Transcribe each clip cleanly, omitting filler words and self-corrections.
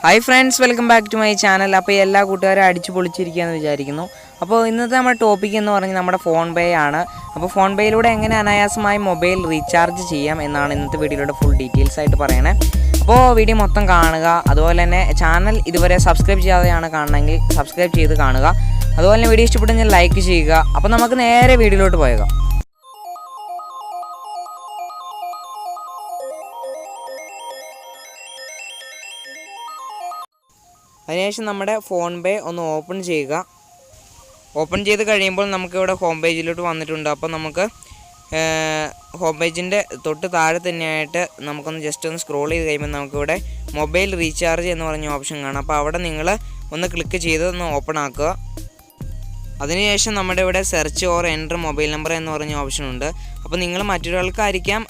Hi friends, welcome back to my channel. അപ്പോൾ എല്ലാ കൂട്ടുകാരും അടിച്ചു പൊളിച്ചിരിക്കുകയെന്ന് വിചാരിക്കുന്നു. അപ്പോൾ ഇന്നത്തെ നമ്മുടെ ടോപ്പിക് എന്ന് പറഞ്ഞാൽ നമ്മുടെ ഫോൺ പേ ആണ്. അപ്പോൾ ഫോൺ പേയിലൂടെ എങ്ങനെ അനായാസമായി മൊബൈൽ റീചാർജ് ചെയ്യാം എന്നാണ് ഇന്നത്തെ വീഡിയോയുടെ ഫുൾ ഡീറ്റെയിൽസ് ആയിട്ട് പറയണേ. അപ്പോൾ വീഡിയോ മൊത്തം കാണുക. അതുപോലെ തന്നെ ചാനൽ ഇതുവരെ സബ്സ്ക്രൈബ് ചെയ്യാതെയാണ് കാണണമെങ്കിൽ സബ്സ്ക്രൈബ് ചെയ്ത് കാണുക. അതുപോലെ തന്നെ വീഡിയോ ഇഷ്ടപ്പെട്ടെങ്കിൽ ലൈക്ക് ചെയ്യുക. അപ്പോൾ നമുക്ക് നേരെ വീഡിയോയിലോട്ട് പോയേക്കാം. അതിനുശേഷം നമ്മുടെ ഫോൺ പേ ഒന്ന് ഓപ്പൺ ചെയ്യുക. ഓപ്പൺ ചെയ്ത് കഴിയുമ്പോൾ നമുക്കിവിടെ ഹോം പേജിലോട്ട് വന്നിട്ടുണ്ട്. അപ്പോൾ നമുക്ക് ഹോം പേജിൻ്റെ തൊട്ട് താഴെ തന്നെയായിട്ട് നമുക്കൊന്ന് ജസ്റ്റ് ഒന്ന് സ്ക്രോൾ ചെയ്ത് കഴിയുമ്പോൾ നമുക്കിവിടെ മൊബൈൽ റീചാർജ് എന്ന് പറഞ്ഞ ഓപ്ഷൻ കാണാം. അപ്പോൾ അവിടെ നിങ്ങൾ ഒന്ന് ക്ലിക്ക് ചെയ്ത് ഒന്ന് ഓപ്പൺ ആക്കുക. അതിനുശേഷം നമ്മുടെ ഇവിടെ search or enter mobile number എന്ന് പറഞ്ഞ ഓപ്ഷൻ ഉണ്ട്. അപ്പോൾ നിങ്ങൾ മറ്റൊരാൾക്കായിരിക്കാം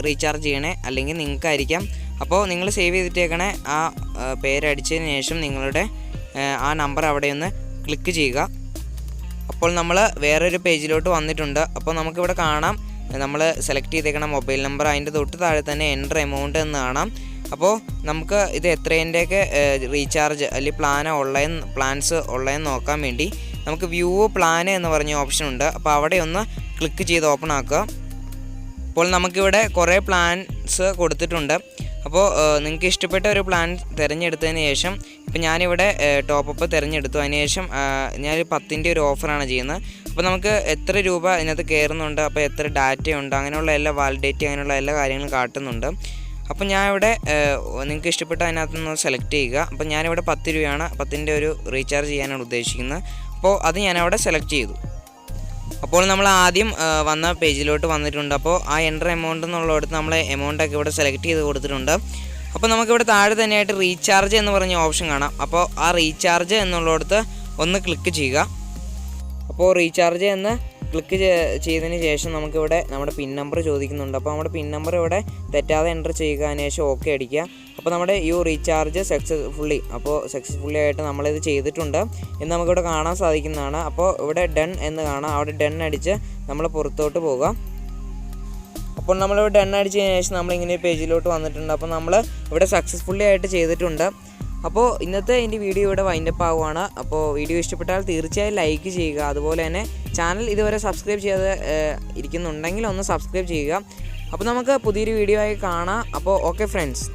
റീചാർജ് ചെയ്യണേ, അല്ലെങ്കിൽ നിങ്ങൾക്കായിരിക്കാം. അപ്പോൾ നിങ്ങൾ സേവ് ചെയ്തിട്ടേക്കണേ ആ പേരടിച്ചതിന് ശേഷം നിങ്ങളുടെ ആ നമ്പർ അവിടെ ഒന്ന് ക്ലിക്ക് ചെയ്യുക. അപ്പോൾ നമ്മൾ വേറൊരു പേജിലോട്ട് വന്നിട്ടുണ്ട്. അപ്പോൾ നമുക്കിവിടെ കാണാം നമ്മൾ സെലക്ട് ചെയ്തേക്കണ മൊബൈൽ നമ്പർ, അതിൻ്റെ തൊട്ട് താഴെ തന്നെ എൻ്റർ എമൗണ്ട് എന്ന് കാണാം. അപ്പോൾ നമുക്ക് ഇത് എത്രേൻ്റെയൊക്കെ റീചാർജ് അല്ലെങ്കിൽ പ്ലാൻസ് ഉള്ളതെന്ന് നോക്കാൻ വേണ്ടി നമുക്ക് വ്യൂ പ്ലാൻ എന്ന് പറഞ്ഞ ഓപ്ഷൻ ഉണ്ട്. അപ്പോൾ അവിടെ ഒന്ന് ക്ലിക്ക് ചെയ്ത് ഓപ്പൺ ആക്കുക. അപ്പോൾ നമുക്കിവിടെ കുറേ പ്ലാൻസ് കൊടുത്തിട്ടുണ്ട്. അപ്പോൾ നിങ്ങൾക്ക് ഇഷ്ടപ്പെട്ട ഒരു പ്ലാൻ തിരഞ്ഞെടുത്തതിന് ശേഷം ഇപ്പോൾ ഞാനിവിടെ ടോപ്പപ്പ് തിരഞ്ഞെടുത്തു. അതിനുശേഷം ഞാൻ 10ൻ്റെ ഒരു ഓഫറാണ് ചെയ്യുന്നത്. അപ്പോൾ നമുക്ക് എത്ര രൂപ ഇതിനകത്ത് കയറുന്നുണ്ട്, അപ്പോൾ എത്ര ഡാറ്റയുണ്ട്, അങ്ങനെയുള്ള എല്ലാ വാലിഡേറ്റ് അങ്ങനെയുള്ള എല്ലാ കാര്യങ്ങളും കാട്ടുന്നുണ്ട്. അപ്പോൾ ഞാൻ ഇവിടെ നിങ്ങൾക്ക് ഇഷ്ടപ്പെട്ട അതിനകത്തുനിന്ന് സെലക്ട് ചെയ്യുക. അപ്പോൾ ഞാനിവിടെ 10 രൂപയാണ് 10ൻ്റെ ഒരു റീചാർജ് ചെയ്യാനാണ് ഉദ്ദേശിക്കുന്നത്. അപ്പോൾ അത് ഞാനവിടെ സെലക്ട് ചെയ്തു. അപ്പോൾ നമ്മൾ ആദ്യം വന്ന പേജിലോട്ട് വന്നിട്ടുണ്ട്. അപ്പോൾ ആ എൻ്റർ എമൗണ്ട് എന്നുള്ളിടത്ത് നമ്മൾ എമൗണ്ടൊക്കെ ഇവിടെ സെലക്ട് ചെയ്ത് കൊടുത്തിട്ടുണ്ട്. അപ്പോൾ നമുക്കിവിടെ താഴെ തന്നെയായിട്ട് റീചാർജ് എന്ന് പറഞ്ഞ ഓപ്ഷൻ കാണാം. അപ്പോൾ ആ റീചാർജ് എന്നുള്ളിടത്ത് ഒന്ന് ക്ലിക്ക് ചെയ്യുക. അപ്പോൾ റീചാർജ് എന്ന് ക്ലിക്ക് ചെയ്തതിന് ശേഷം നമുക്കിവിടെ നമ്മുടെ പിൻ നമ്പർ ചോദിക്കുന്നുണ്ട്. അപ്പോൾ നമ്മുടെ പിൻ നമ്പർ ഇവിടെ തെറ്റാതെ എൻ്റർ ചെയ്യുക. അതിന് ശേഷം ഓക്കെ അടിക്കുക. അപ്പോൾ നമ്മുടെ റീചാർജ് സക്സസ്ഫുള്ളി ആയിട്ട് നമ്മളിത് ചെയ്തിട്ടുണ്ട് എന്ന് നമുക്കിവിടെ കാണാൻ സാധിക്കുന്നതാണ്. അപ്പോൾ ഇവിടെ ഡൺ എന്ന് കാണാം. അവിടെ ഡൺ അടിച്ച് നമ്മൾ പുറത്തോട്ട് പോകുക. അപ്പോൾ നമ്മളിവിടെ ഡൺ അടിച്ചതിന് ശേഷം നമ്മളിങ്ങനെ പേജിലോട്ട് വന്നിട്ടുണ്ട്. അപ്പോൾ നമ്മൾ ഇവിടെ സക്സസ്ഫുള്ളി ആയിട്ട് ചെയ്തിട്ടുണ്ട്. അപ്പോൾ ഇന്നത്തെ എൻ്റെ വീഡിയോ ഇവിടെ വൈൻഡപ്പ് ആവുകയാണ്. അപ്പോൾ വീഡിയോ ഇഷ്ടപ്പെട്ടാൽ തീർച്ചയായും ലൈക്ക് ചെയ്യുക. അതുപോലെ തന്നെ ചാനൽ ഇതുവരെ സബ്സ്ക്രൈബ് ചെയ്യാതെ ഇരിക്കുന്നുണ്ടെങ്കിൽ ഒന്ന് സബ്സ്ക്രൈബ് ചെയ്യുക. അപ്പോൾ നമുക്ക് പുതിയൊരു വീഡിയോ ആയി കാണാം. അപ്പോൾ ഓക്കെ ഫ്രണ്ട്സ്.